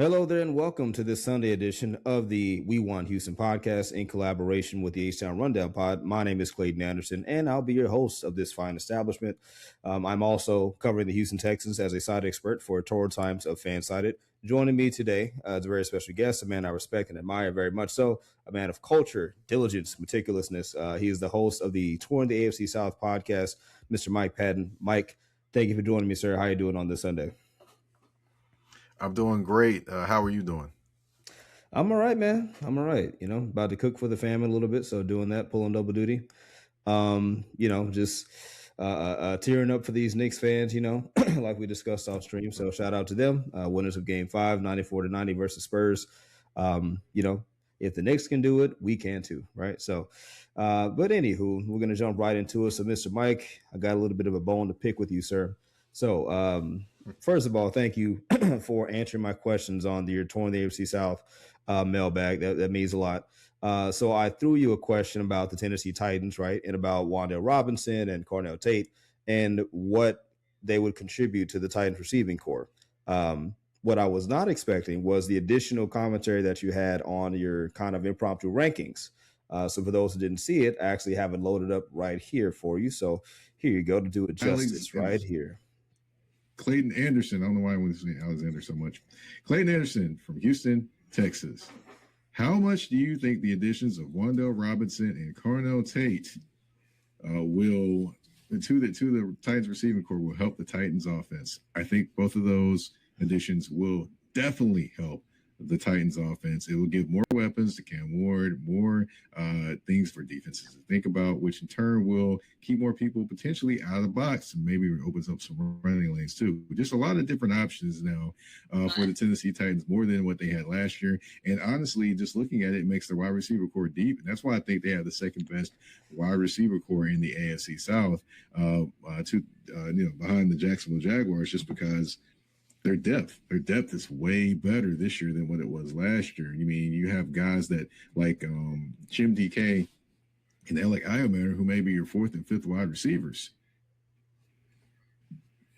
Hello there, and welcome to this Sunday edition of the We Want Houston podcast in collaboration with the H-Town Rundown Pod. My name is Clayton Anderson, and I'll be your host of this fine establishment. I'm also covering the Houston Texans as a side expert for Torrid Times of Fansided. Joining me today is a very special guest, a man I respect and admire very much so, a man of culture, diligence, meticulousness. He is the host of the Touring the AFC South podcast, Mr. Mike Patton. Mike, thank you for joining me, sir. How are you doing on this Sunday? I'm doing great. How are you doing? I'm all right, man. I'm all right. About to cook for the family a little bit. So doing that, pulling double duty. Just tearing up for these Knicks fans, like we discussed off stream. So shout out to them. Winners of game 5, 94-90 versus Spurs. If the Knicks can do it, we can too. Right. So, but anywho, we're going to jump right into it. So Mr. Mike, I got a little bit of a bone to pick with you, sir. So, first of all, thank you for answering my questions on your Touring the AFC South mailbag. That means a lot. So I threw you a question about the Tennessee Titans, right, and about Wan'Dale Robinson and Cornell Tate and what they would contribute to the Titans receiving corps. What I was not expecting was the additional commentary that you had on your kind of impromptu rankings. So for those who didn't see it, I actually have it loaded up right here for you. So here you go to do it justice right here. Clayton Anderson. I don't know why I want to say Alexander so much. Clayton Anderson from Houston, Texas. How much do you think the additions of Wan'Dale Robinson and Cornell Tate to the Titans receiving corps will help the Titans offense? I think both of those additions will definitely help the Titans offense. It will give more weapons to Cam Ward, more things for defenses to think about, which in turn will keep more people potentially out of the box and maybe opens up some running lanes too. Just a lot of different options now for the Tennessee Titans, more than what they had last year. And honestly, just looking at it, makes the wide receiver corps deep. And that's why I think they have the second best wide receiver corps in the AFC South behind the Jacksonville Jaguars, just because their depth is way better this year than what it was last year. I mean, you have guys that like Jim DK and Alec Iomatter, who may be your fourth and fifth wide receivers.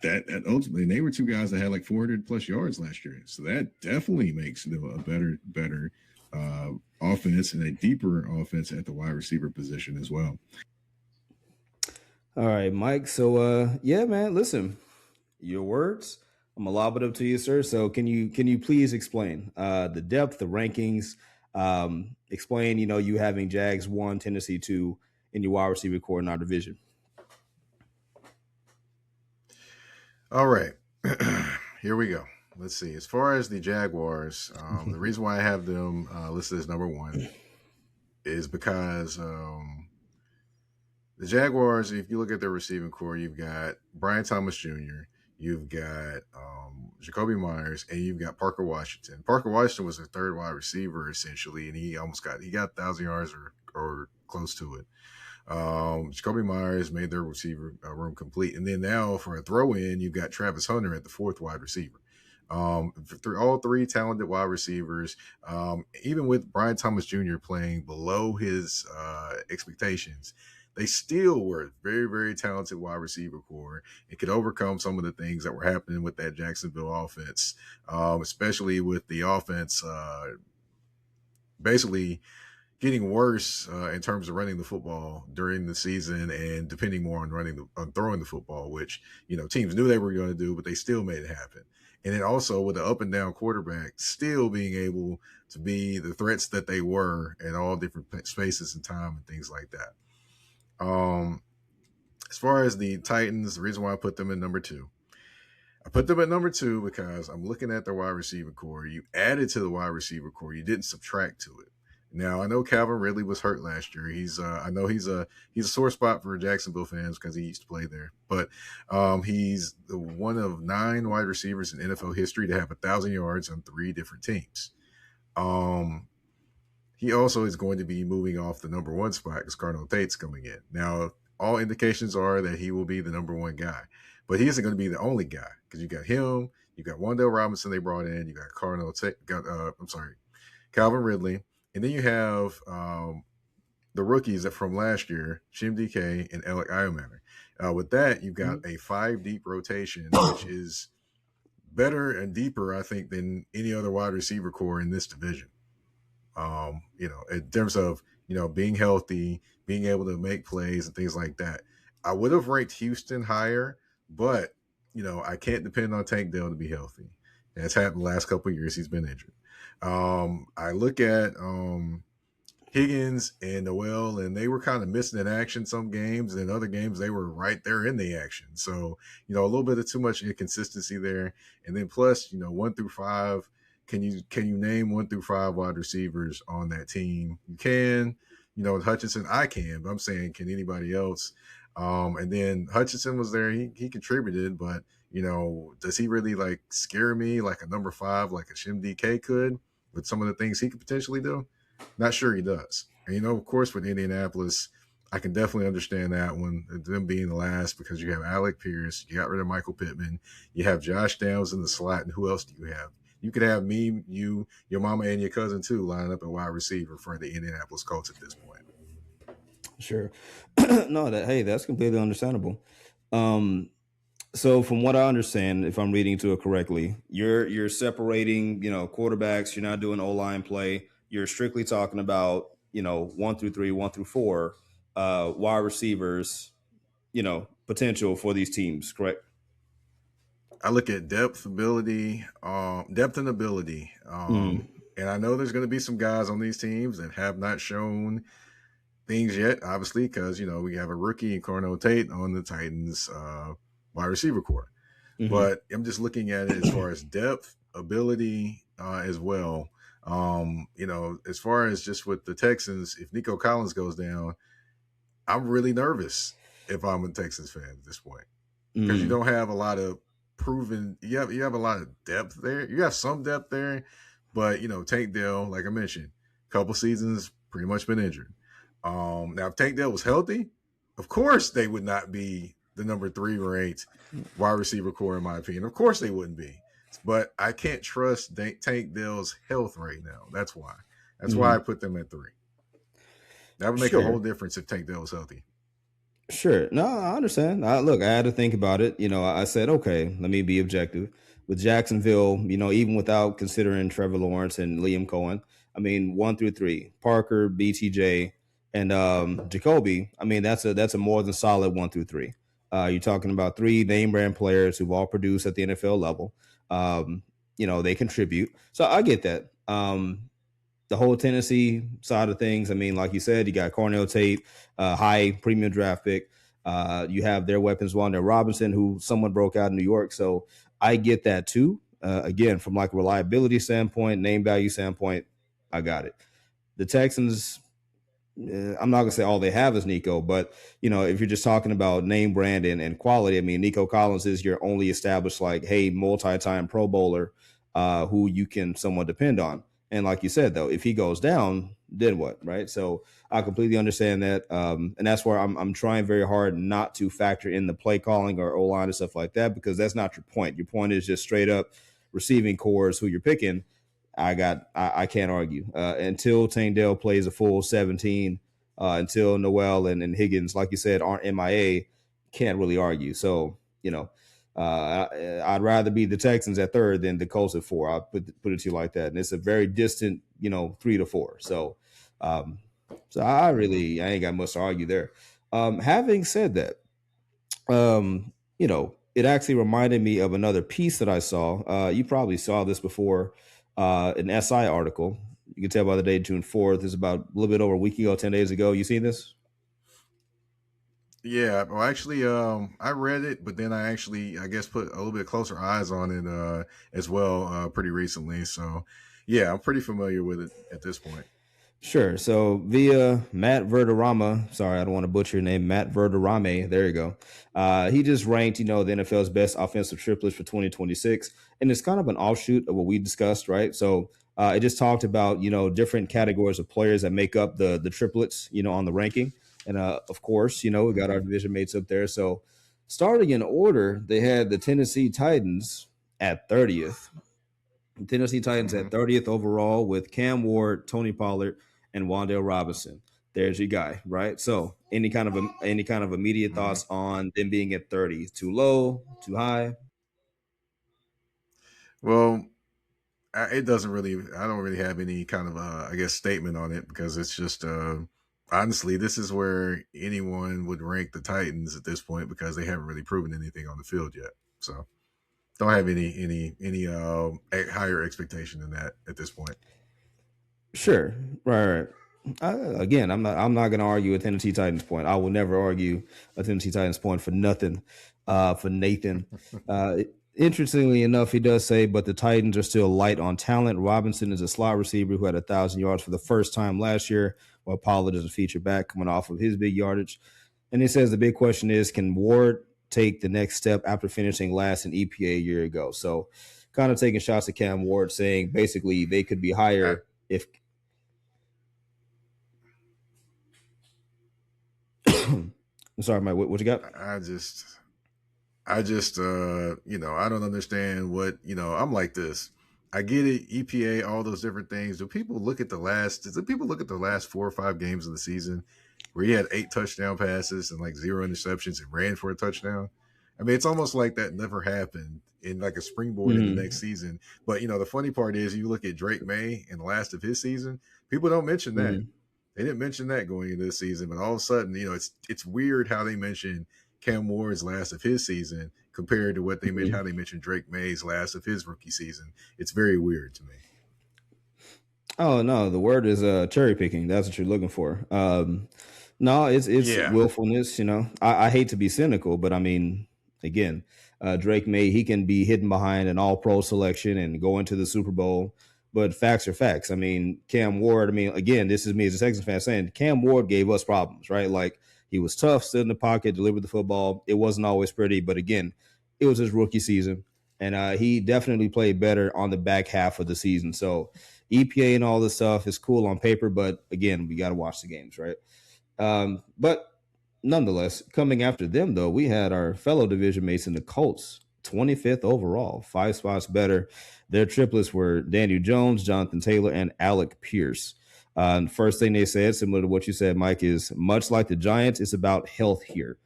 That ultimately, they were two guys that had like 400 plus yards last year. So that definitely makes them a better offense and a deeper offense at the wide receiver position as well. All right, Mike. So yeah, man, listen, your words. I'm gonna lob it up to you, sir. So can you please explain the depth, the rankings, explain, you having Jags 1, Tennessee 2 in your wide receiver corps in our division? All right. Here we go. Let's see. As far as the Jaguars, the reason why I have them listed as number 1 is because the Jaguars, if you look at their receiving corps, you've got Brian Thomas Jr., you've got Jacoby Myers, and you've got Parker Washington. Parker Washington was their third wide receiver, essentially, and he got 1,000 yards or close to it. Jacoby Myers made their receiver room complete. And then now for a throw-in, you've got Travis Hunter at the fourth wide receiver. Through all three talented wide receivers, even with Brian Thomas Jr. playing below his expectations, they still were a very, very talented wide receiver corps and could overcome some of the things that were happening with that Jacksonville offense, especially with the offense basically getting worse in terms of running the football during the season and depending more on throwing the football, which, teams knew they were going to do, but they still made it happen. And then also with the up and down quarterback still being able to be the threats that they were at all different spaces and time and things like that. As far as the Titans, the reason why I put them in number 2, I put them at number 2 because I'm looking at their wide receiver corps. You added to the wide receiver corps. You didn't subtract to it. Now, I know Calvin Ridley was hurt last year. He's a sore spot for Jacksonville fans because he used to play there. But he's one of 9 wide receivers in NFL history to have 1,000 yards on 3 different teams. He also is going to be moving off the number 1 spot because Cornell Tate's coming in. Now, all indications are that he will be the number 1 guy. But he isn't going to be the only guy because you got him, you got Wan'Dale Robinson they brought in, you got Calvin Ridley, and then you have the rookies from last year, Jim DK and Alec Iomatter. With that, you've got a 5-deep rotation, which is better and deeper, I think, than any other wide receiver core in this division. In terms of, being healthy, being able to make plays and things like that. I would have ranked Houston higher, but, I can't depend on Tank Dell to be healthy. That's happened the last couple of years. He's been injured. I look at Higgins and Noel, and they were kind of missing in action some games, and other games they were right there in the action. So, a little bit of too much inconsistency there. And then plus, 1-5, can you name 1-5 wide receivers on that team? You can, with Hutchinson, I can, but I'm saying, can anybody else? And then Hutchinson was there. He contributed, but, does he really like scare me like a number 5, like a Shim DK could with some of the things he could potentially do? Not sure he does. And, of course, with Indianapolis, I can definitely understand that one, them being the last, because you have Alec Pierce, you got rid of Michael Pittman, you have Josh Downs in the slot, and who else do you have? You could have me, you, your mama, and your cousin, too, lining up at wide receiver for the Indianapolis Colts at this point. Sure. No, that's completely understandable. So from what I understand, if I'm reading to it correctly, you're separating, quarterbacks. You're not doing O-line play. You're strictly talking about, 1-3, 1-4, wide receivers, potential for these teams, correct? I look at depth and ability. And I know there's going to be some guys on these teams that have not shown things yet, obviously, because, we have a rookie, Cornell Tate, on the Titans wide receiver core. Mm-hmm. But I'm just looking at it as far as depth, ability as well. As far as just with the Texans, if Nico Collins goes down, I'm really nervous if I'm a Texans fan at this point, because you don't have a lot of proven. You have a lot of depth there. You have some depth there, but Tank Dell, like I mentioned, a couple seasons pretty much been injured. Now if Tank Dell was healthy, of course they would not be the number 3 ranked wide receiver core, in my opinion. Of course they wouldn't be. But I can't trust Tank Dell's health right now. That's why. That's why I put them at 3. That would make a whole difference if Tank Dell was healthy. Sure. No, I understand. Look, I had to think about it. I said, okay, let me be objective. With Jacksonville, even without considering Trevor Lawrence and Liam Cohen, 1-3, Parker, BTJ, and Jacoby, that's a more than solid 1-3. You're talking about 3 name brand players who've all produced at the NFL level. They contribute. So I get that. The whole Tennessee side of things, like you said, you got Cornell Tate, high premium draft pick. You have their weapons, Wan'Dale Robinson, who someone broke out in New York. So I get that too. Again, from like a reliability standpoint, name value standpoint, I got it. The Texans, I'm not going to say all they have is Nico, but, if you're just talking about name brand and quality, Nico Collins is your only established, multi-time Pro Bowler who you can somewhat depend on. And like you said, though, if he goes down, then what, right? So I completely understand that. And that's where I'm trying very hard not to factor in the play calling or O-line and stuff like that, because that's not your point. Your point is just straight up receiving cores who you're picking. I can't argue until Tank Dell plays a full 17, until Noel and Higgins, like you said, aren't MIA, can't really argue. So, I'd rather be the Texans at 3rd than the Colts at 4. I'll put it to you like that. And it's a very distant, 3-4. So, I ain't got much to argue there. Having said that, it actually reminded me of another piece that I saw. You probably saw this before. An SI article. You can tell by the date, June 4th. Is about a little bit over a week ago, 10 days ago. You seen this? Yeah, well, actually, I read it, but then I guess, put a little bit closer eyes on it as well pretty recently. So, yeah, I'm pretty familiar with it at this point. Sure. So via Matt Verderama, sorry, I don't want to butcher your name, Matt Verderame. There you go. He just ranked, the NFL's best offensive triplets for 2026. And it's kind of an offshoot of what we discussed, right? So it just talked about, different categories of players that make up the triplets, on the ranking. And of course, we got our division mates up there. So starting in order, they had the Tennessee Titans at 30th. Tennessee Titans at 30th overall with Cam Ward, Tony Pollard, and Wan'Dale Robinson. There's your guy, right? So any kind of immediate thoughts on them being at 30? Too low, too high? Well, it doesn't really. I don't really have any kind of, I guess, statement on it because it's just, honestly, this is where anyone would rank the Titans at this point because they haven't really proven anything on the field yet. So don't have any higher expectation than that at this point. Sure, right. Again, I'm not going to argue a Tennessee Titans point. I will never argue a Tennessee Titans point for nothing. For Nathan, interestingly enough, he does say, but the Titans are still light on talent. Robinson is a slot receiver who had 1,000 yards for the first time last year, while Pollard is a feature back coming off of his big yardage. And he says the big question is, can Ward take the next step after finishing last in EPA a year ago? So, kind of taking shots at Cam Ward, saying basically they could be higher if. I'm sorry, Mike. What you got? I just, I don't understand what, I'm like this. I get it, EPA, all those different things. Do people look at the last 4 or 5 games of the season where he had 8 touchdown passes and like 0 interceptions and ran for a touchdown? I mean, it's almost like that never happened in like a springboard in the next season. But, the funny part is you look at Drake May and the last of his season, people don't mention that. They didn't mention that going into this season, but all of a sudden, it's weird how they mention Cam Ward's last of his season compared to what they mentioned, how they mentioned Drake May's last of his rookie season. It's very weird to me. Oh no, the word is cherry picking. That's what you're looking for. No, it's willfulness. I hate to be cynical, but I mean, again, Drake May, he can be hidden behind an All-Pro selection and go into the Super Bowl. But facts are facts. I mean, Cam Ward, again, this is me as a Texans fan saying Cam Ward gave us problems, right? Like, he was tough, stood in the pocket, delivered the football. It wasn't always pretty, but again, it was his rookie season. And he definitely played better on the back half of the season. So EPA and all this stuff is cool on paper, but again, we got to watch the games, right? But nonetheless, coming after them, though, we had our fellow division mates in the Colts, 25th overall, 5 spots better. Their triplets were Daniel Jones, Jonathan Taylor, and Alec Pierce. First thing they said, similar to what you said, Mike, is much like the Giants, it's about health here.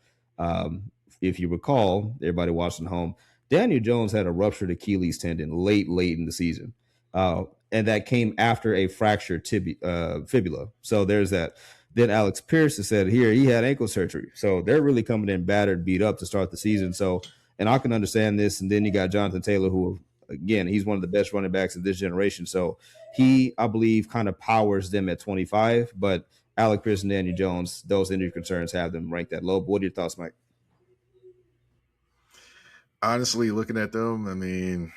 If you recall, everybody watching home, Daniel Jones had a ruptured Achilles tendon late in the season. And that came after a fractured fibula. So there's that. Then Alex Pierce has said here he had ankle surgery. So they're really coming in battered, beat up to start the season. So, and I can understand this. And then you got Jonathan Taylor, who, again, he's one of the best running backs of this generation. So he, I believe, kind of powers them at 25. But Alec Pierce and Daniel Jones, those injury concerns have them ranked that low. But what are your thoughts, Mike? Honestly, looking at them, I mean,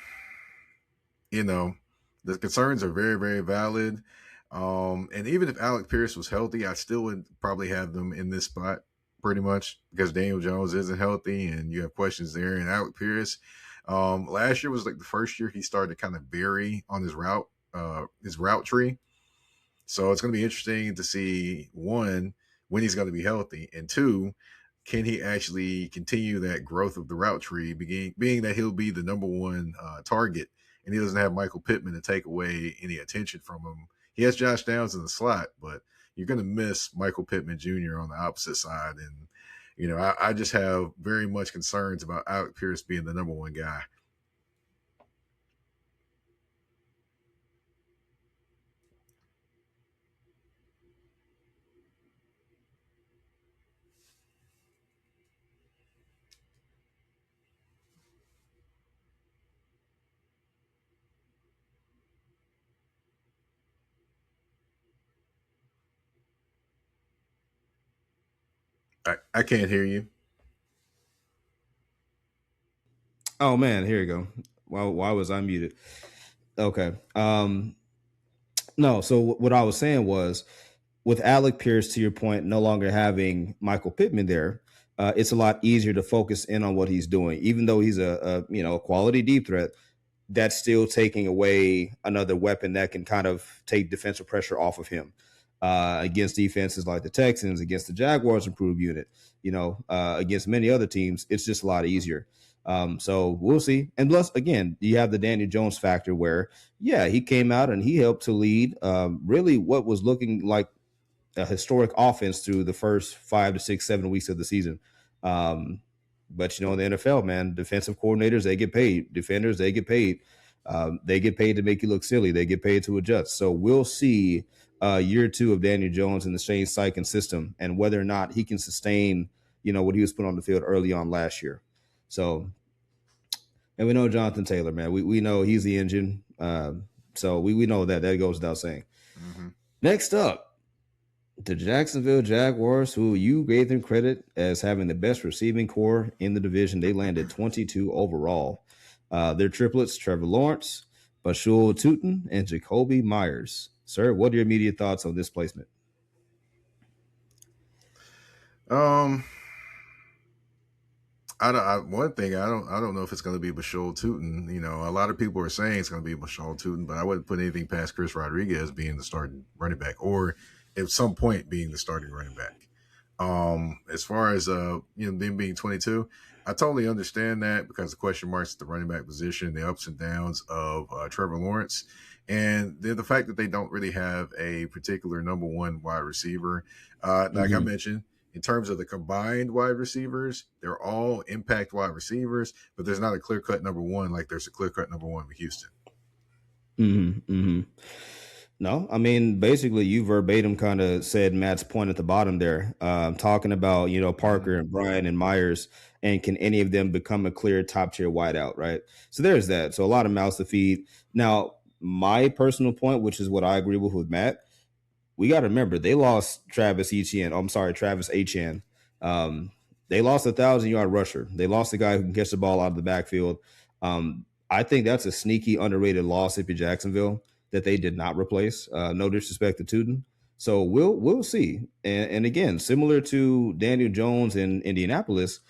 the concerns are very, very valid. And even if Alec Pierce was healthy, I still would probably have them in this spot pretty much because Daniel Jones isn't healthy and you have questions there. And Alec Pierce, last year was like the first year he started to kind of vary on his route tree. So it's going to be interesting to see, one, when he's going to be healthy, and two, can he actually continue that growth of the route tree, being that he'll be the number one target and he doesn't have Michael Pittman to take away any attention from him. He has Josh Downs in the slot, but you're going to miss Michael Pittman Jr. on the opposite side. And, I just have very much concerns about Alec Pierce being the number one guy. I can't hear you. Oh man, here you go. Why was I muted? Okay. No, so what I was saying was with Alec Pierce, to your point, no longer having Michael Pittman there, it's a lot easier to focus in on what he's doing. Even though he's a quality deep threat, that's still taking away another weapon that can kind of take defensive pressure off of him against defenses like the Texans, against the Jaguars improved unit, against many other teams. It's just a lot easier. So we'll see. And plus, again, you have the Daniel Jones factor where, yeah, he came out and he helped to lead really what was looking like a historic offense through the first 5 to 6, 7 weeks of the season. But, in the NFL, man, defensive coordinators, they get paid. Defenders, they get paid. They get paid to make you look silly. They get paid to adjust. So we'll see year 2 of Daniel Jones in the Shane Steichen system and whether or not he can sustain, what he was put on the field early on last year. So, and we know Jonathan Taylor, man. We know he's the engine. So we know that goes without saying. Mm-hmm. Next up, the Jacksonville Jaguars, who you gave them credit as having the best receiving core in the division. They landed 22 overall. Their triplets, Trevor Lawrence, Bashul Tootin, and Jacoby Myers. Sir, what are your immediate thoughts on this placement? One thing I don't know if it's going to be Bashul Tootin. A lot of people are saying it's going to be Bashul Tootin, but I wouldn't put anything past Chris Rodriguez being the starting running back, or at some point being the starting running back. As far as them being 22, I totally understand that because the question marks at the running back position, the ups and downs of Trevor Lawrence, and the fact that they don't really have a particular number one wide receiver. Like I mentioned, in terms of the combined wide receivers, they're all impact wide receivers, but there's not a clear-cut number one like there's a clear-cut number one with Houston. No, I mean, basically, you verbatim kind of said Matt's point at the bottom there, talking about, Parker and Bryant and Myers, and can any of them become a clear top-tier wideout, right? So there's that. So a lot of mouths to feed. Now, my personal point, which is what I agree with Matt, we got to remember they lost Travis Etienne. Travis Etienne. They lost a 1,000-yard rusher. They lost a guy who can catch the ball out of the backfield. I think that's a sneaky, underrated loss if you're Jacksonville that they did not replace. No disrespect to Tootin. So we'll see. And again, similar to Daniel Jones in Indianapolis,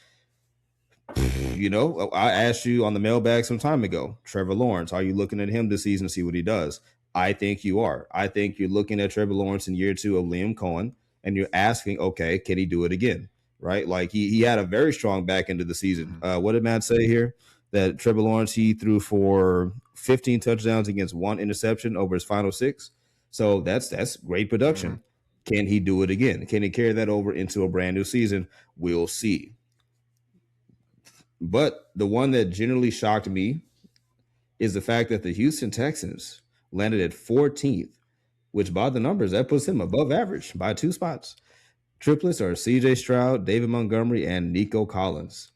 I asked you on the mailbag some time ago, Trevor Lawrence, are you looking at him this season to see what he does? I think you are. I think you're looking at Trevor Lawrence in year 2 of Liam Cohen, and you're asking, okay, can he do it again? Right? Like he had a very strong back end of the season. What did Matt say here? That Trevor Lawrence, he threw for 15 touchdowns against 1 interception over his final 6. So that's great production. Can he do it again? Can he carry that over into a brand new season? We'll see. But the one that generally shocked me is the fact that the Houston Texans landed at 14th, which by the numbers, that puts him above average by 2 spots. Triplets are C.J. Stroud, David Montgomery, and Nico Collins.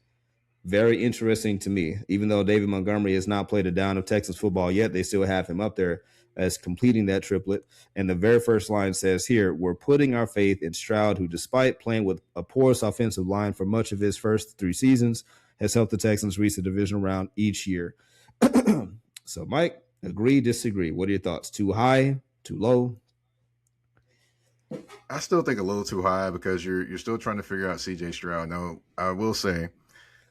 Very interesting to me. Even though David Montgomery has not played a down of Texas football yet, they still have him up there as completing that triplet. And the very first line says here, we're putting our faith in Stroud, who despite playing with a porous offensive line for much of his first 3 seasons, has helped the Texans reach the divisional round each year. So, Mike, agree, disagree? What are your thoughts? Too high, too low? I still think a little too high because you're still trying to figure out C.J. Stroud. Now, I will say,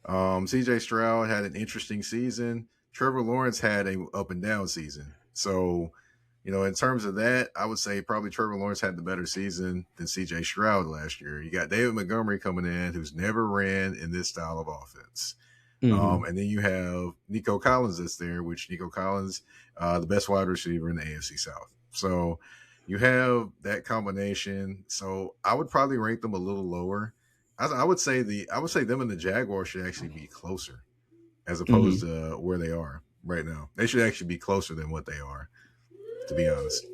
C.J. Stroud had an interesting season. Trevor Lawrence had a up and down season. So, in terms of that, I would say probably Trevor Lawrence had the better season than C.J. Stroud last year. You got David Montgomery coming in, who's never ran in this style of offense. And then you have Nico Collins that's there, which Nico Collins, the best wide receiver in the AFC South. So you have that combination. So I would probably rank them a little lower. I would say them and the Jaguars should actually be closer as opposed to where they are right now. They should actually be closer than what they are, to be honest.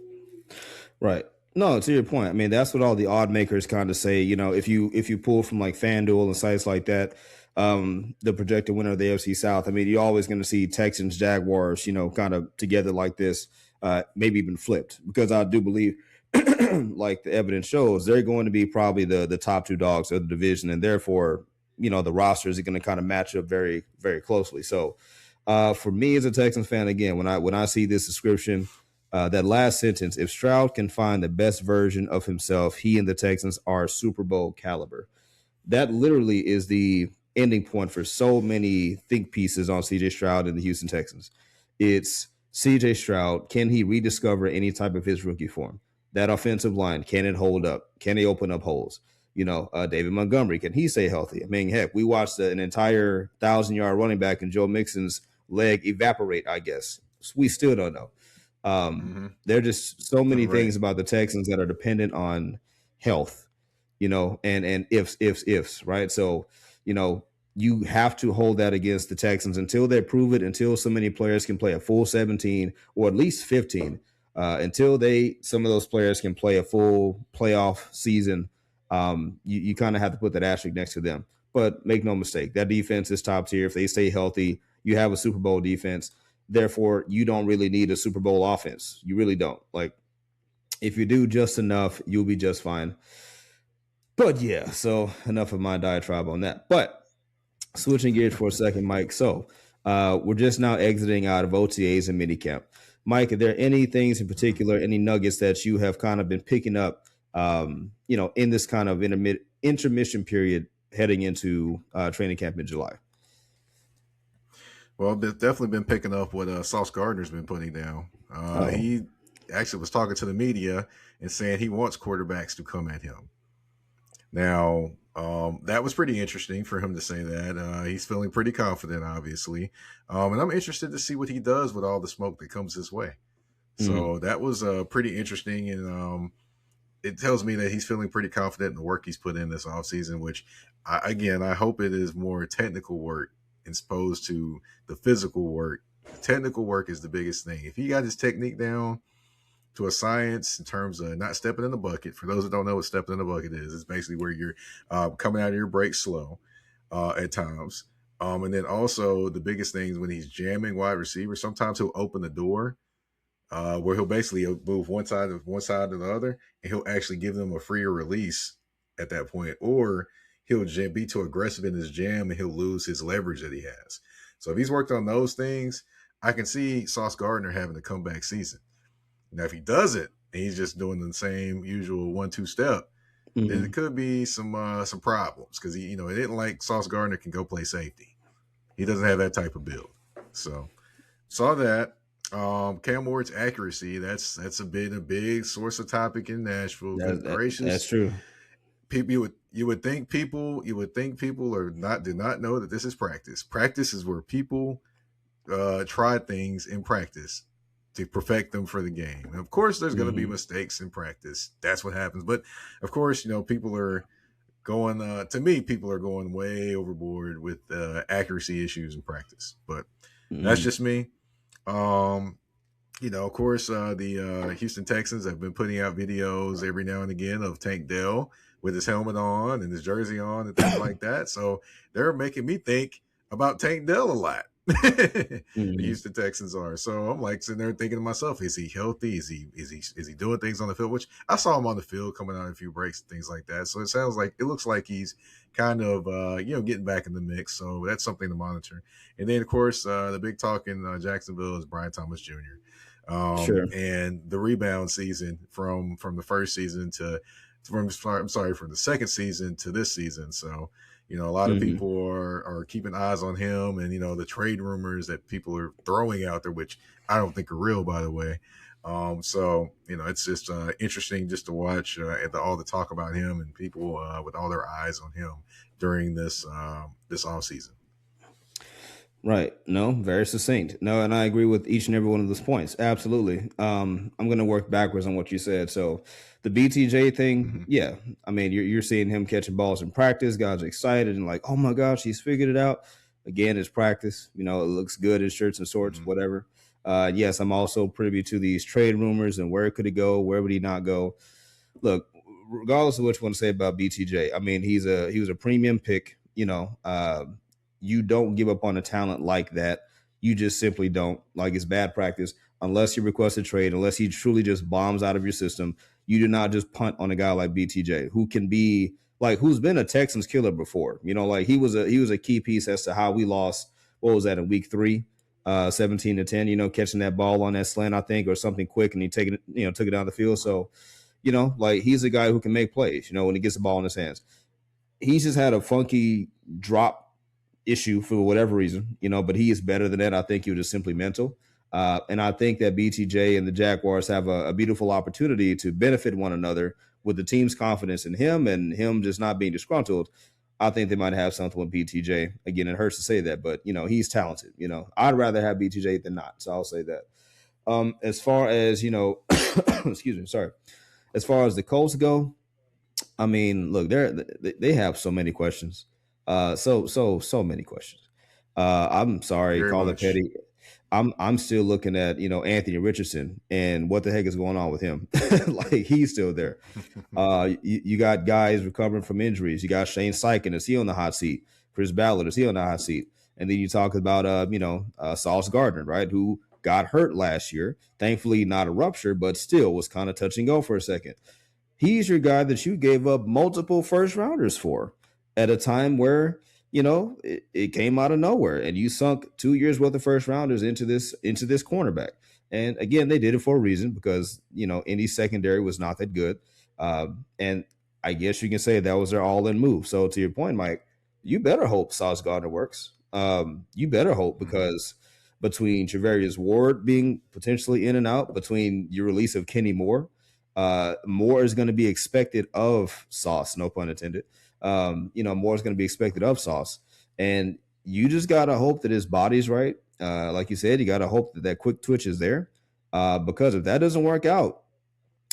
Right. No, to your point. I mean, that's what all the odd makers kind of say. If you pull from like FanDuel and sites like that, the projected winner of the AFC South, I mean, you're always going to see Texans, Jaguars, kind of together like this, maybe even flipped, because I do believe, like the evidence shows, they're going to be probably the top 2 dogs of the division, and therefore, the rosters are going to kind of match up very, very closely. So, for me as a Texans fan, again, when I see this description, that last sentence, if Stroud can find the best version of himself, he and the Texans are Super Bowl caliber. That literally is the ending point for so many think pieces on C.J. Stroud and the Houston Texans. It's C.J. Stroud, can he rediscover any type of his rookie form? That offensive line, can it hold up? Can he open up holes? David Montgomery, can he stay healthy? I mean, heck, we watched an entire 1,000-yard running back in Joe Mixon's leg evaporate, I guess. We still don't know. There are just so many things about the Texans that are dependent on health, and ifs, right? So, you have to hold that against the Texans until they prove it, until so many players can play a full 17 or at least 15, until some of those players can play a full playoff season. You kind of have to put that asterisk next to them. But make no mistake, that defense is top tier. If they stay healthy, you have a Super Bowl defense. Therefore, you don't really need a Super Bowl offense. You really don't. Like, if you do just enough, you'll be just fine. But yeah, so enough of my diatribe on that. But switching gears for a second, Mike. So we're just now exiting out of OTAs and minicamp. Mike, are there any things in particular, any nuggets that you have kind of been picking up, in this kind of intermission period heading into training camp in July? Well, I've definitely been picking up what Sauce Gardner's been putting down. He actually was talking to the media and saying he wants quarterbacks to come at him. Now, that was pretty interesting for him to say that. He's feeling pretty confident, obviously. And I'm interested to see what he does with all the smoke that comes his way. So that was pretty interesting. And it tells me that he's feeling pretty confident in the work he's put in this offseason, which, I hope it is more technical work as opposed to the physical work. The technical work is the biggest thing. If he got his technique down to a science in terms of not stepping in the bucket. For those that don't know what stepping in the bucket is, it's basically where you're coming out of your break slow at times. And then also the biggest thing is when he's jamming wide receivers, sometimes he'll open the door where he'll basically move one side to the other, and he'll actually give them a freer release at that point, or he'll be too aggressive in his jam and he'll lose his leverage that he has. So if he's worked on those things, I can see Sauce Gardner having a comeback season. Now, if he doesn't, and he's just doing the same usual 1-2 step, then it could be some problems because it isn't like Sauce Gardner can go play safety. He doesn't have that type of build. So saw that. Cam Ward's accuracy, that's a big source of topic in Nashville. That's true. People, you would think people do not know that this is practice. Practice is where people try things in practice to perfect them for the game. And of course, there's going to be mistakes in practice. That's what happens. But of course, people are going. To me, people are going way overboard with accuracy issues in practice. But that's just me. Of course, the Houston Texans have been putting out videos every now and again of Tank Dell with his helmet on and his jersey on and things like that. So they're making me think about Tank Dell a lot. The Houston Texans are. So I'm like sitting there thinking to myself, is he healthy? Is he doing things on the field? Which I saw him on the field coming out in a few breaks and things like that. So it looks like he's kind of getting back in the mix. So that's something to monitor. And then of course the big talk in Jacksonville is Brian Thomas Jr. And the rebound season from the first season from the second season to this season. So a lot of people are keeping eyes on him, and the trade rumors that people are throwing out there, which I don't think are real, by the way. So it's just interesting just to watch all the talk about him and people with all their eyes on him during this off season. Right. No, very succinct. No, and I agree with each and every one of those points. Absolutely. I'm going to work backwards on what you said. So the BTJ thing, yeah. I mean, you're seeing him catching balls in practice. Guys are excited and like, oh my gosh, he's figured it out. Again, it's practice. It looks good in shirts and shorts, whatever. Yes, I'm also privy to these trade rumors and where could he go? Where would he not go? Look, regardless of what you want to say about BTJ, I mean, he was a premium pick, you don't give up on a talent like that. You just simply don't. Like, it's bad practice. Unless you request a trade, unless he truly just bombs out of your system, you do not just punt on a guy like BTJ, who can be like, who's been a Texans killer before. He was a key piece as to how we lost. What was that in week 3, 17-10? Catching that ball on that slant, I think, or something quick, and he took it down the field. So, he's a guy who can make plays. When he gets the ball in his hands, he's just had a funky drop issue for whatever reason, but he is better than that. I think he was just simply mental. And I think that BTJ and the Jaguars have a beautiful opportunity to benefit one another with the team's confidence in him and him just not being disgruntled. I think they might have something with BTJ. Again, it hurts to say that, but he's talented. I'd rather have BTJ than not. So I'll say that. As far as, excuse me, sorry. As far as the Colts go, I mean, look, they have so many questions. So many questions. I'm sorry, Very call it much. petty. I'm still looking at Anthony Richardson and what the heck is going on with him. Like he's still there. You got guys recovering from injuries. You got Shane Steichen. Is he on the hot seat? Chris Ballard, is he on the hot seat? And then you talk about Sauce Gardner, right? Who got hurt last year. Thankfully, not a rupture, but still was kind of touch and go for a second. He's your guy that you gave up multiple first rounders for at a time where it came out of nowhere, and you sunk 2 years worth of first rounders into this cornerback. And again, they did it for a reason because Indy's secondary was not that good, and I guess you can say that was their all-in move. So to your point, Mike, you better hope Sauce Gardner works. You better hope, because between Travarius Ward being potentially in and out, between your release of Kenny Moore, more is going to be expected of Sauce, no pun intended. More is going to be expected of Sauce. And you just got to hope that his body's right. Like you said, you got to hope that quick twitch is there. Because if that doesn't work out,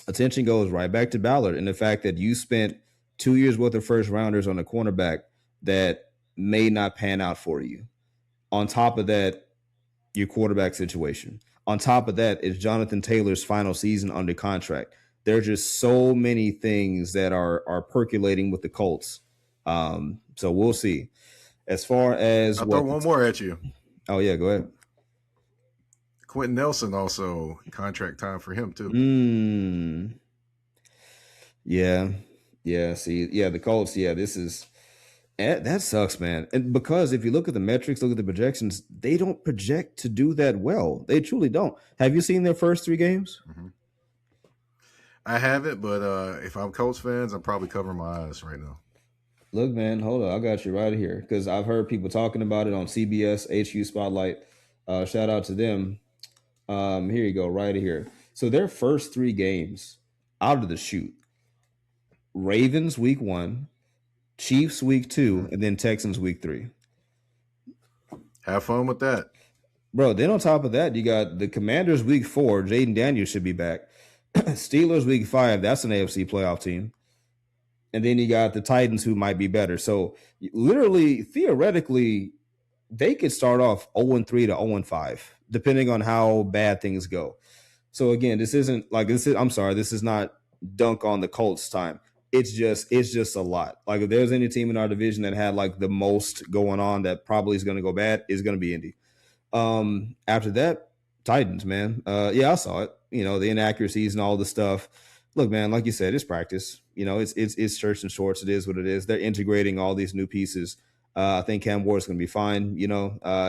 attention goes right back to Ballard and the fact that you spent 2 years worth of first rounders on a cornerback that may not pan out for you. On top of that, your quarterback situation. On top of that, it's Jonathan Taylor's final season under contract. There are just so many things that are percolating with the Colts. So we'll see. As far as I'll throw one more at you. Oh yeah, go ahead. Quentin Nelson also contract time for him too. Yeah. See, the Colts. Yeah, that sucks, man. And because if you look at the metrics, look at the projections, they don't project to do that well. They truly don't. Have you seen their first 3 games? Mm-hmm. I haven't, but if I'm Colts fans, I'm probably covering my eyes right now. Look, man, hold on. I got you right here because I've heard people talking about it on CBS, HQ Spotlight. Shout out to them. Here you go, right here. So their first 3 games out of the chute: Ravens week 1, Chiefs week 2, and then Texans week 3. Have fun with that, bro. Then on top of that, you got the Commanders week 4. Jaden Daniels should be back. Steelers week 5. That's an AFC playoff team. And then you got the Titans, who might be better. So literally, theoretically, they could start off 0-3 to 0-5, depending on how bad things go. So again, this is not dunk on the Colts time. It's just a lot. Like if there's any team in our division that had like the most going on that probably is going to go bad, is going to be Indy. After that, Titans, man. I saw it. The inaccuracies and all the stuff. Look, man, like you said, it's practice. It's shirts and shorts. It is what it is. They're integrating all these new pieces. I think Cam Ward's going to be fine.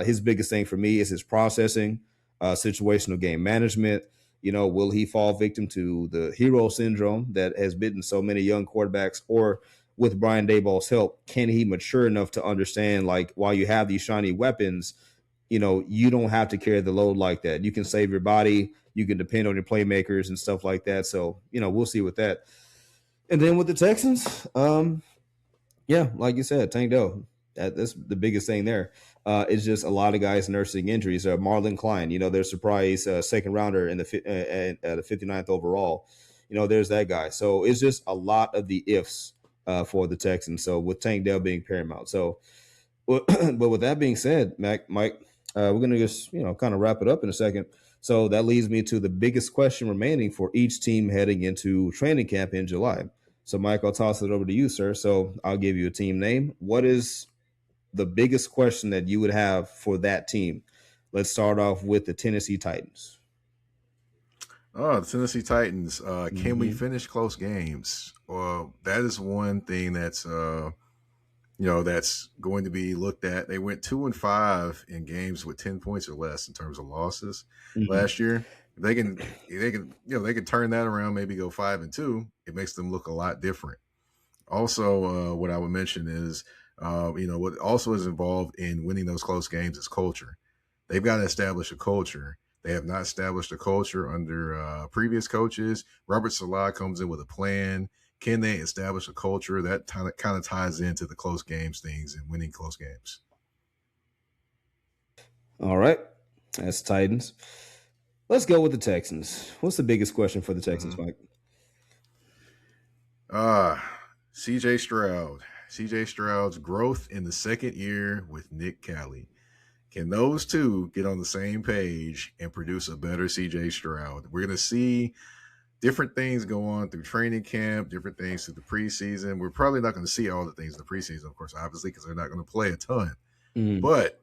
His biggest thing for me is his processing, situational game management. Will he fall victim to the hero syndrome that has bitten so many young quarterbacks? Or with Brian Daboll's help, can he mature enough to understand, like, while you have these shiny weapons, you don't have to carry the load like that. You can save your body. You can depend on your playmakers and stuff like that. So, we'll see with that. And then with the Texans, like you said, Tank Dell. That's the biggest thing there. It's just a lot of guys nursing injuries. Marlon Klein, their surprise second rounder in the 59th overall. There's that guy. So it's just a lot of the ifs for the Texans. So with Tank Dell being paramount. So, but with that being said, Mike, we're going to just, kind of wrap it up in a second. So that leads me to the biggest question remaining for each team heading into training camp in July. So, Mike, I'll toss it over to you, sir. So I'll give you a team name. What is the biggest question that you would have for that team? Let's start off with the Tennessee Titans. Oh, the Tennessee Titans. Can we finish close games? Well, that is one thing that's that's going to be looked at. They went 2-5 in games with 10 points or less in terms of losses last year. If they can turn that around, maybe go 5-2. It makes them look a lot different. Also, what I would mention is, what also is involved in winning those close games is culture. They've got to establish a culture. They have not established a culture under previous coaches. Robert Saleh comes in with a plan. Can they establish a culture that kind of ties into the close games things and winning close games? All right. That's Titans. Let's go with the Texans. What's the biggest question for the Texans, Mike? CJ Stroud. CJ Stroud's growth in the second year with Nick Cali. Can those two get on the same page and produce a better CJ Stroud? We're going to see different things go on through training camp, different things through the preseason. We're probably not going to see all the things in the preseason, of course, obviously, because they're not going to play a ton. But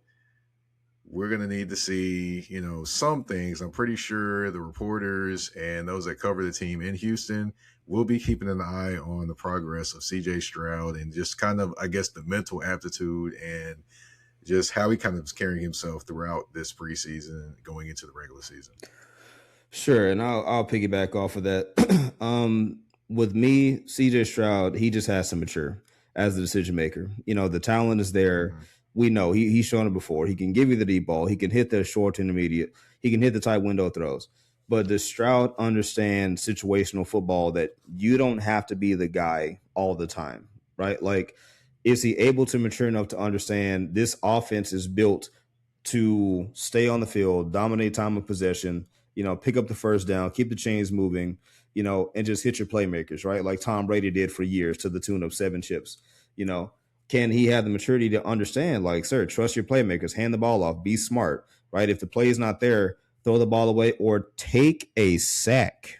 we're going to need to see, some things. I'm pretty sure the reporters and those that cover the team in Houston will be keeping an eye on the progress of CJ Stroud and just kind of, I guess, the mental aptitude and just how he kind of is carrying himself throughout this preseason going into the regular season. Sure, and I'll piggyback off of that. With me, CJ Stroud, he just has to mature as the decision maker. The talent is there. Mm-hmm. We know he's shown it before. He can give you the deep ball. He can hit the short to intermediate. He can hit the tight window throws. But does Stroud understand situational football that you don't have to be the guy all the time, right? Like, is he able to mature enough to understand this offense is built to stay on the field, dominate time of possession, pick up the first down, keep the chains moving, and just hit your playmakers, right? Like Tom Brady did for years to the tune of 7 chips. Can he have the maturity to understand, like, sir, trust your playmakers, hand the ball off, be smart, right? If the play is not there, throw the ball away or take a sack,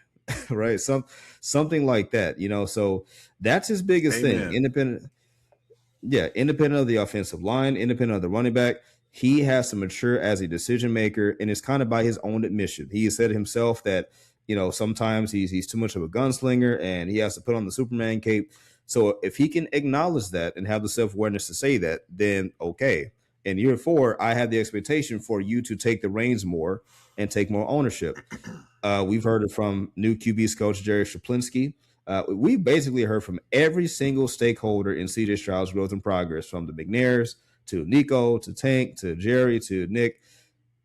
right? Something like that, So that's his biggest thing. Independent of the offensive line, independent of the running back, he has to mature as a decision maker, and it's kind of by his own admission. He has said himself that, sometimes he's too much of a gunslinger and he has to put on the Superman cape. So if he can acknowledge that and have the self-awareness to say that, then okay. In year 4, I have the expectation for you to take the reins more and take more ownership. We've heard it from new QB's coach, Jerry Shaplinsky. We basically heard from every single stakeholder in CJ Stroud's growth and progress, from the McNairs to Nico to Tank to Jerry to Nick.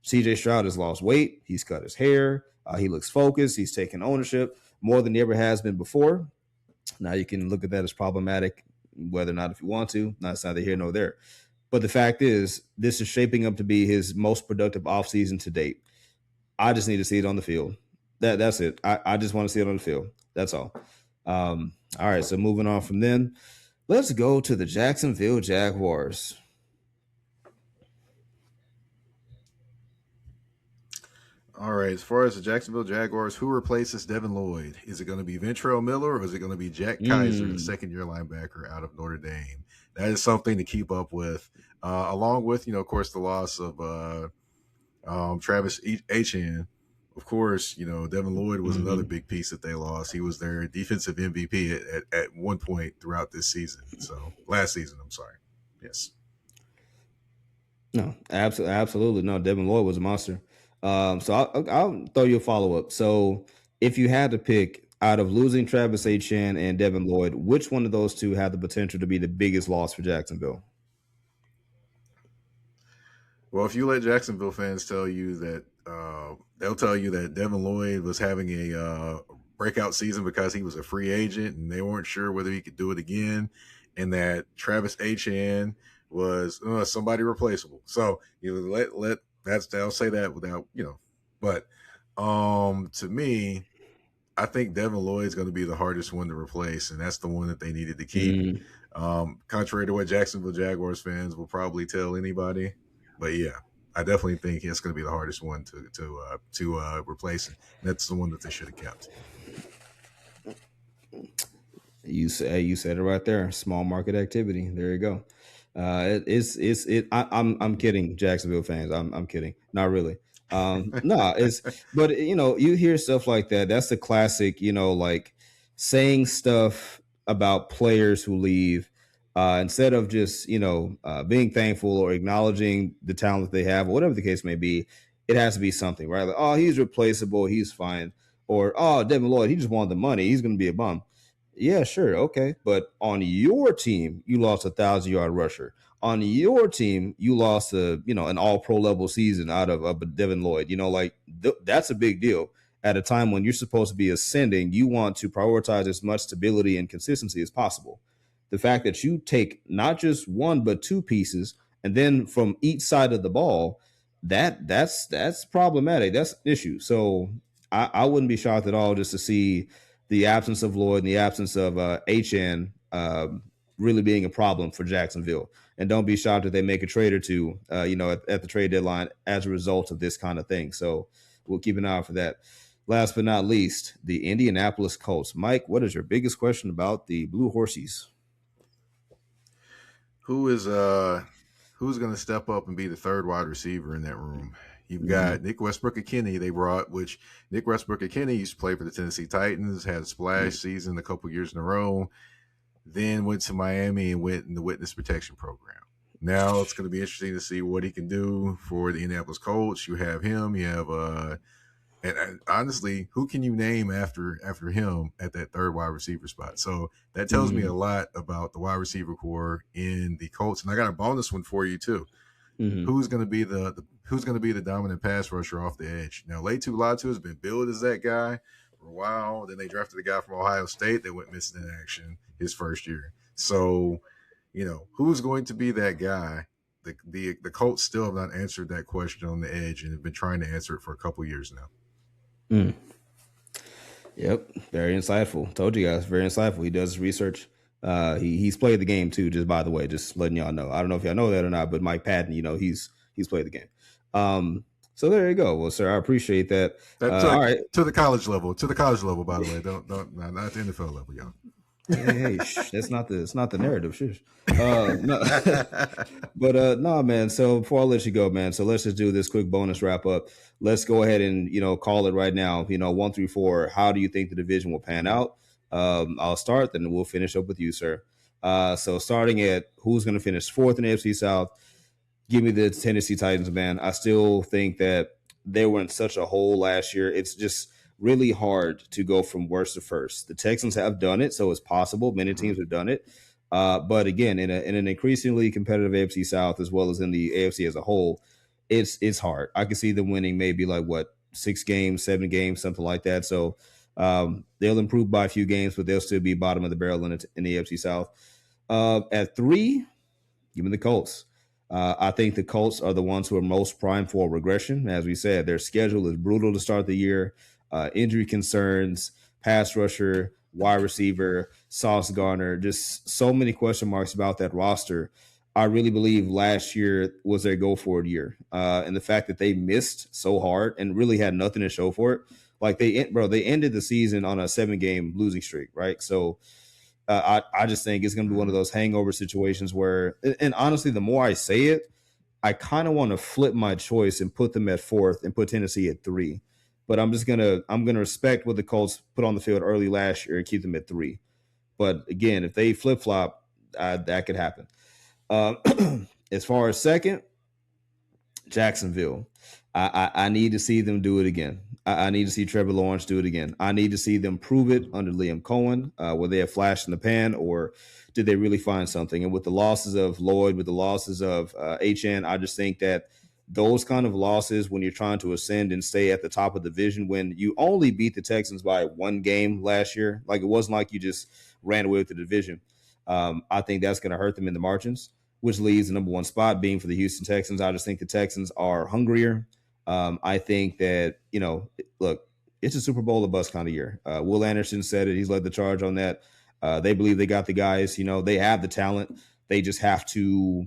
CJ Stroud has lost weight. He's cut his hair. He looks focused. He's taken ownership more than he ever has been before. Now you can look at that as problematic, whether or not if you want to. That's neither here nor there. But the fact is, this is shaping up to be his most productive offseason to date. I just need to see it on the field. That's it. I just want to see it on the field. That's all. All right, so moving on from then, let's go to the Jacksonville Jaguars. All right, as far as the Jacksonville Jaguars, who replaces Devin Lloyd? Is it going to be Ventrell Miller or is it going to be Jack Kaiser, the second-year linebacker out of Notre Dame? That is something to keep up with, along with, of course, the loss of Travis Etienne. Of course, Devin Lloyd was another big piece that they lost. He was their defensive MVP at one point throughout this season. So last season, I'm sorry. Yes. No, absolutely. No, Devin Lloyd was a monster. So I'll throw you a follow-up. So if you had to pick out of losing Travis Etienne and Devin Lloyd, which one of those two had the potential to be the biggest loss for Jacksonville? Well, if you let Jacksonville fans tell you that, they'll tell you that Devin Lloyd was having a breakout season because he was a free agent and they weren't sure whether he could do it again, and that Travis Etienne was somebody replaceable. So they'll say that without, but to me, I think Devin Lloyd's going to be the hardest one to replace, and that's the one that they needed to keep. Contrary to what Jacksonville Jaguars fans will probably tell anybody, but yeah, I definitely think it's going to be the hardest one to replace, and that's the one that they should have kept. You said it right there. Small market activity. There you go. I'm kidding, Jacksonville fans. I'm kidding. Not really. But you hear stuff like that. That's the classic, like saying stuff about players who leave, instead of just, being thankful or acknowledging the talent that they have, or whatever the case may be. It has to be something, right? Like, oh, he's replaceable. He's fine. Or, oh, Devin Lloyd, he just wanted the money. He's going to be a bum. Yeah, sure. Okay. But on your team, you lost a 1,000-yard rusher. On your team, you lost an all-pro level season out of Devin Lloyd. That's a big deal. At a time when you're supposed to be ascending, you want to prioritize as much stability and consistency as possible. The fact that you take not just one, but 2 pieces, and then from each side of the ball, that's problematic. That's an issue. So I wouldn't be shocked at all just to see the absence of Lloyd and the absence of HN really being a problem for Jacksonville. And don't be shocked if they make a trade or two, at the trade deadline as a result of this kind of thing. So we'll keep an eye out for that. Last but not least, the Indianapolis Colts. Mike, what is your biggest question about the Blue Horsies? Who's going to step up and be the third wide receiver in that room? You've got Nick Westbrook-Ikhine they brought, which Nick Westbrook-Ikhine used to play for the Tennessee Titans, had a splash season a couple years in a row, then went to Miami and went in the witness protection program. Now it's going to be interesting to see what he can do for the Indianapolis Colts. You have him. You have and honestly, who can you name after him at that third wide receiver spot? So that tells me a lot about the wide receiver core in the Colts. And I got a bonus one for you too. Who's going to be the dominant pass rusher off the edge? Now, Laitu Latu has been billed as that guy for a while. Then they drafted a guy from Ohio State that went missing in action his first year. So, who's going to be that guy? The Colts still have not answered that question on the edge and have been trying to answer it for a couple years now. Yep, very insightful. Told you guys, very insightful. He does his research. He's played the game too. Just by the way, just letting y'all know. I don't know if y'all know that or not, but Mike Patton, he's played the game. So there you go. Well, sir, I appreciate that. All right, to the college level. By the way, don't not at the NFL level, y'all. Hey, that's not the narrative. Shush. No. But no, man. So before I let you go, man. So let's just do this quick bonus wrap up. Let's go ahead and call it right now. 1 through 4. How do you think the division will pan out? I'll start, then we'll finish up with you, sir. So starting at who's going to finish fourth in the AFC South. Give me the Tennessee Titans, man. I still think that they were in such a hole last year. It's just really hard to go from worst to first. The Texans have done it, so it's possible. Many teams have done it. But again, in an increasingly competitive AFC South, as well as in the AFC as a whole, it's hard. I can see them winning maybe 6 games, 7 games, something like that. So they'll improve by a few games, but they'll still be bottom of the barrel in the AFC South. At 3, give me the Colts. I think the Colts are the ones who are most primed for regression. As we said, their schedule is brutal to start the year. Injury concerns, pass rusher, wide receiver, Sauce Gardner, just so many question marks about that roster. I really believe last year was their go-forward year. And the fact that they missed so hard and really had nothing to show for it. They ended the season on a 7-game losing streak, right? So I just think it's going to be one of those hangover situations where, and honestly, the more I say it, I kind of want to flip my choice and put them at 4th and put Tennessee at 3. But I'm gonna respect what the Colts put on the field early last year and keep them at 3. But again, if they flip flop, that could happen. As far as 2nd, Jacksonville, I need to see them do it again. I need to see Trevor Lawrence do it again. I need to see them prove it under Liam Cohen. Were they a flash in the pan, or did they really find something? And with the losses of Lloyd, with the losses of HN, I just think that those kind of losses, when you're trying to ascend and stay at the top of the division, when you only beat the Texans by 1 game last year, it wasn't like you just ran away with the division. I think that's going to hurt them in the margins, which leaves the number 1 spot being for the Houston Texans. I just think the Texans are hungrier. I think that, look, it's a Super Bowl or bust kind of year. Will Anderson said it. He's led the charge on that. They believe they got the guys. They have the talent. They just have to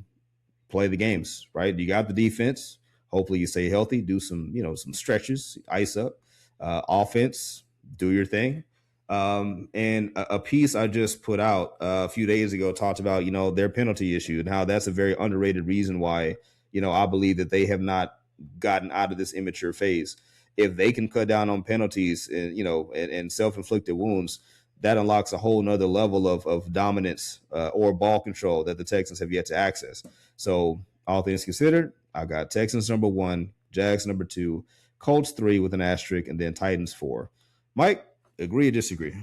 play the games, right? You got the defense. Hopefully you stay healthy, do some stretches, ice up. Offense, do your thing. And a piece I just put out a few days ago talked about, their penalty issue and how that's a very underrated reason why, I believe that they have not gotten out of this immature phase. If they can cut down on penalties and, and self-inflicted wounds, that unlocks a whole nother level of dominance or ball control that the Texans have yet to access. So all things considered, I got Texans number 1, Jags number 2, Colts 3 with an asterisk, and then Titans 4. Mike, agree or disagree?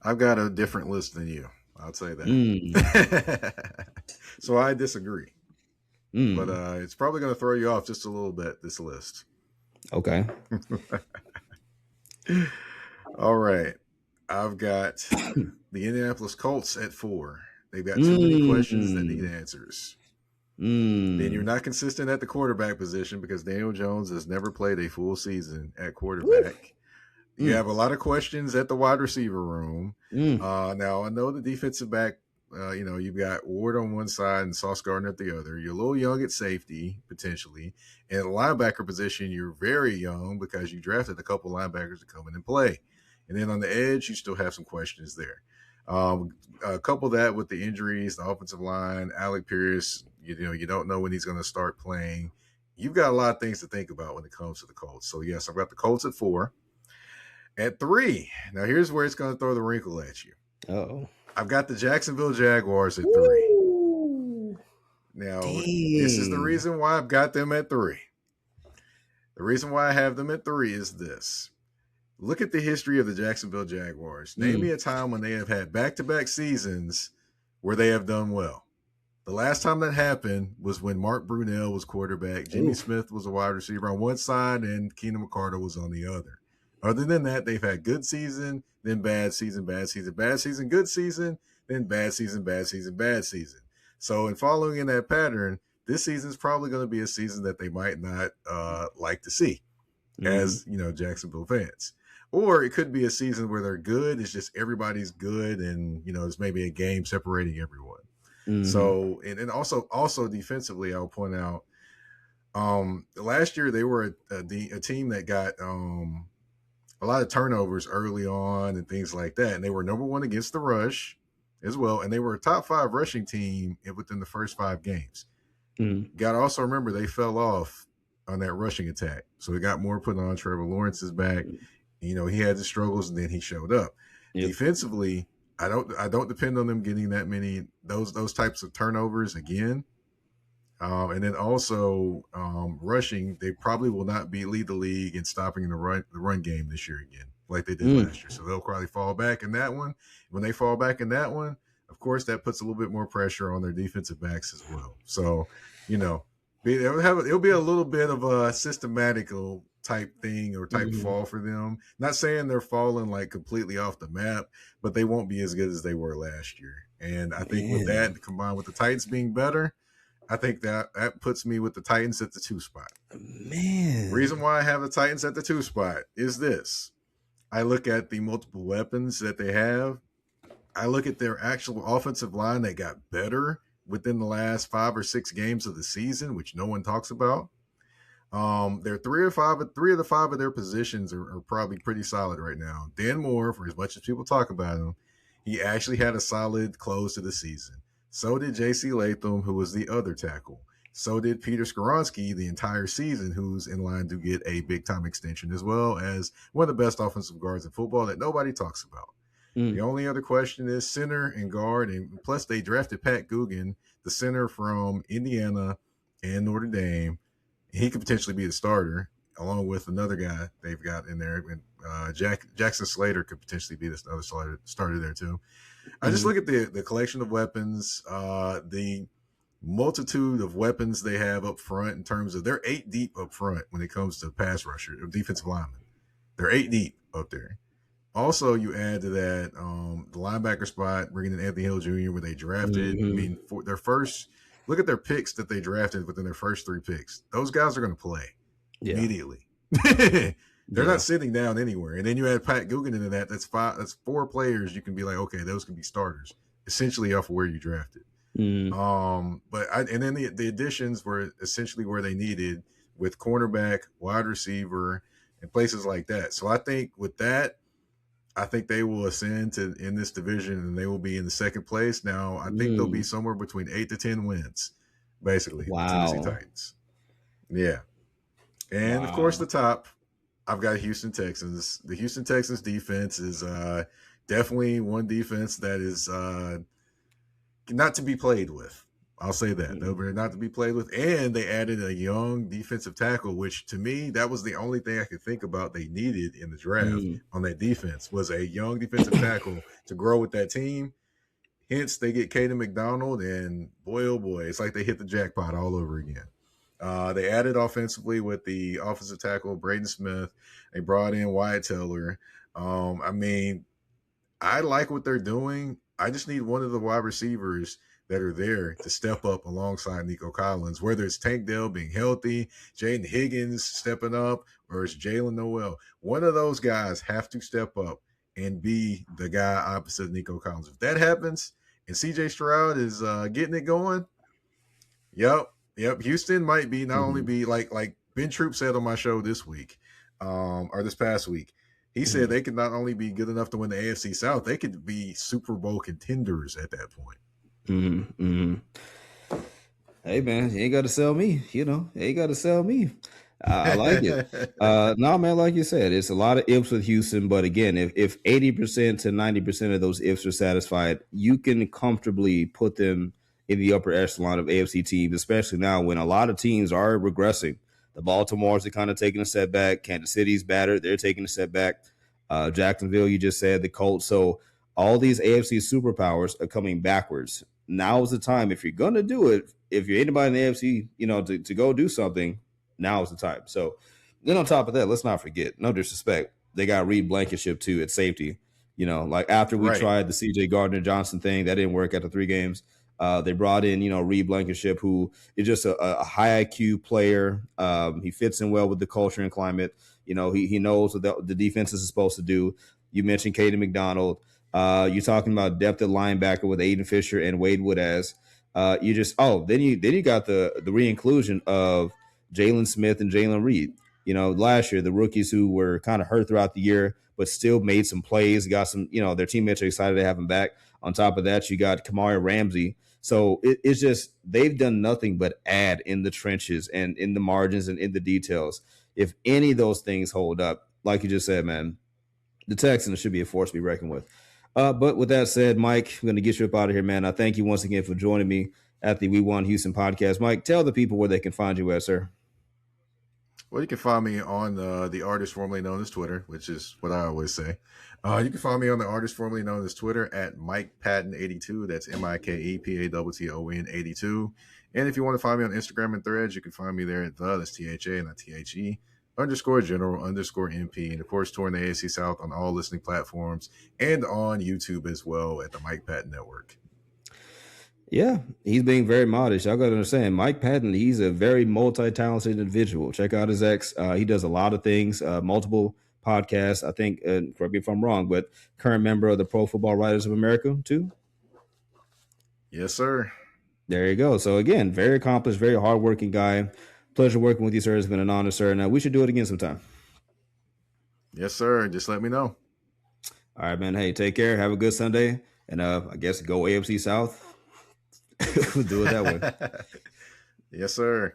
I've got a different list than you. I'll say that. So I disagree. But it's probably going to throw you off just a little bit, this list. Okay. All right. I've got the Indianapolis Colts at 4. They've got too many questions that need answers. Then you're not consistent at the quarterback position because Daniel Jones has never played a full season at quarterback. You have a lot of questions at the wide receiver room. Mm. Now, I know the defensive back, you've got Ward on one side and Sauce Gardner at the other. You're a little young at safety, potentially. And at the linebacker position, you're very young because you drafted a couple linebackers to come in and play. And then on the edge, you still have some questions there. Couple that with the injuries, the offensive line, Alec Pierce, you don't know when he's going to start playing. You've got a lot of things to think about when it comes to the Colts. So, yes, I've got the Colts at 4. At 3, now here's where it's going to throw the wrinkle at you. Uh-oh. I've got the Jacksonville Jaguars at 3. Now, This is the reason why I've got them at 3. The reason why I have them at 3 is this. Look at the history of the Jacksonville Jaguars. Name me a time when they have had back-to-back seasons where they have done well. The last time that happened was when Mark Brunell was quarterback, Jimmy Smith was a wide receiver on one side, and Keenan McCardle was on the other. Other than that, they've had good season, then bad season, bad season, bad season, good season, then bad season, bad season, bad season. So in following in that pattern, this season is probably going to be a season that they might not like to see as, Jacksonville fans. Or it could be a season where they're good. It's just everybody's good and, there's maybe a game separating everyone. So, and also defensively, I'll point out, last year they were a team that got a lot of turnovers early on and things like that. And they were number 1 against the rush as well. And they were a top 5 rushing team within the first 5 games. Got to also remember they fell off on that rushing attack. So it got more put on. Trevor Lawrence is back. He had his struggles and then he showed up. Defensively, I don't depend on them getting that many, those types of turnovers again. And then also rushing, they probably will not lead the league in stopping the run game this year again, like they did last year. So they'll probably fall back in that one. When they fall back in that one, of course, that puts a little bit more pressure on their defensive backs as well. So, it'll be a little bit of a systematical type thing or type fall for them. Not saying they're falling like completely off the map, but they won't be as good as they were last year. And I think with that combined with the Titans being better, I think that puts me with the Titans at the 2 spot. Man. The reason why I have the Titans at the 2 spot is this. I look at the multiple weapons that they have. I look at their actual offensive line that got better within the last 5 or 6 games of the season, which no one talks about. They're 3 of the 5 of their positions are probably pretty solid right now. Dan Moore, for as much as people talk about him, he actually had a solid close to the season. So did J.C. Latham, who was the other tackle. So did Peter Skoronski the entire season, who's in line to get a big-time extension, as well as one of the best offensive guards in football that nobody talks about. The only other question is center and guard, and plus they drafted Pat Guggen, the center from Indiana and Notre Dame. He could potentially be the starter, along with another guy they've got in there. And Jackson Slater could potentially be the other starter there, too. I just look at the collection of weapons, the multitude of weapons they have up front in terms of they're 8 deep up front when it comes to pass rusher, defensive linemen. They're 8 deep up there. Also, you add to that the linebacker spot, bringing in Anthony Hill Jr., where they drafted. I mean, for their first – look at their picks that they drafted within their first 3 picks. Those guys are going to play immediately. They're not sitting down anywhere. And then you add Pat Guggen into that. That's 4 players you can be like, okay, those can be starters, essentially off of where you drafted. And then the additions were essentially where they needed with cornerback, wide receiver, and places like that. So I think with that, I think they will ascend in this division and they will be in the 2nd place. Now, I think they'll be somewhere between 8 to 10 wins, basically. Wow. The Tennessee Titans. Yeah. And of course, the top, I've got Houston Texans. The Houston Texans defense is definitely one defense that is not to be played with. I'll say that. They're not to be played with. And they added a young defensive tackle, which to me, that was the only thing I could think about they needed in the draft on that defense was a young defensive tackle to grow with that team. Hence, they get Caden McDonald, and boy, oh boy, it's like they hit the jackpot all over again. They added offensively with the offensive tackle, Braden Smith. They brought in Wyatt Teller. I mean, I like what they're doing. I just need one of the wide receivers that are there to step up alongside Nico Collins, whether it's Tank Dell being healthy, Jaden Higgins stepping up, or it's Jalen Noel. One of those guys have to step up and be the guy opposite Nico Collins. If that happens and CJ Stroud is getting it going, yep. Houston might be not only be like Ben Troop said on my show this week, or this past week. He said they could not only be good enough to win the AFC South, they could be Super Bowl contenders at that point. Hey, man, you ain't got to sell me. You ain't got to sell me. I like it. No, man, like you said, it's a lot of ifs with Houston. But again, if 80% to 90% of those ifs are satisfied, you can comfortably put them in the upper echelon of AFC teams, especially now when a lot of teams are regressing. The Baltimores are kind of taking a step back. Kansas City's battered. They're taking a step back. Jacksonville, you just said, the Colts. So all these AFC superpowers are coming backwards. Now is the time. If you're going to do it, if you're anybody in the AFC, to go do something, now is the time. So then on top of that, let's not forget, no disrespect, they got Reed Blankenship too at safety. Like after we tried the CJ Gardner-Johnson thing, that didn't work after 3 games. They brought in, Reed Blankenship, who is just a high IQ player. He fits in well with the culture and climate. He knows what the defense is supposed to do. You mentioned Caden McDonald. You're talking about depth at linebacker with Aiden Fisher and Wade Woodaz. Then you got the re-inclusion of Jalen Smith and Jalen Reed. Last year, the rookies who were kind of hurt throughout the year, but still made some plays, got some, their teammates are excited to have him back. On top of that, you got Kamari Ramsey. So it's just, they've done nothing but add in the trenches and in the margins and in the details. If any of those things hold up, like you just said, man, the Texans should be a force to be reckoned with. But with that said, Mike, I'm going to get you up out of here, man. I thank you once again for joining me at the We Won Houston podcast. Mike, tell the people where they can find you at, sir. Well, you can find me on the artist formerly known as Twitter, which is what I always say. You can find me on the artist formerly known as Twitter at Mike Patton 82. That's MikePatton 82. And if you want to find me on Instagram and Threads, you can find me there at that's THA, not THE, _general_MP. And of course, touring the AFC South on all listening platforms and on YouTube as well at the Mike Patton Network. Yeah, he's being very modest. Y'all got to understand, Mike Patton, he's a very multi-talented individual. Check out his ex. He does a lot of things, multiple podcasts. I think, correct me if I'm wrong, but current member of the Pro Football Writers of America, too? Yes, sir. There you go. So, again, very accomplished, very hardworking guy. Pleasure working with you, sir. It's been an honor, sir. Now, we should do it again sometime. Yes, sir. Just let me know. All right, man. Hey, take care. Have a good Sunday. And I guess go AFC South. We'll do it that way. Yes, sir.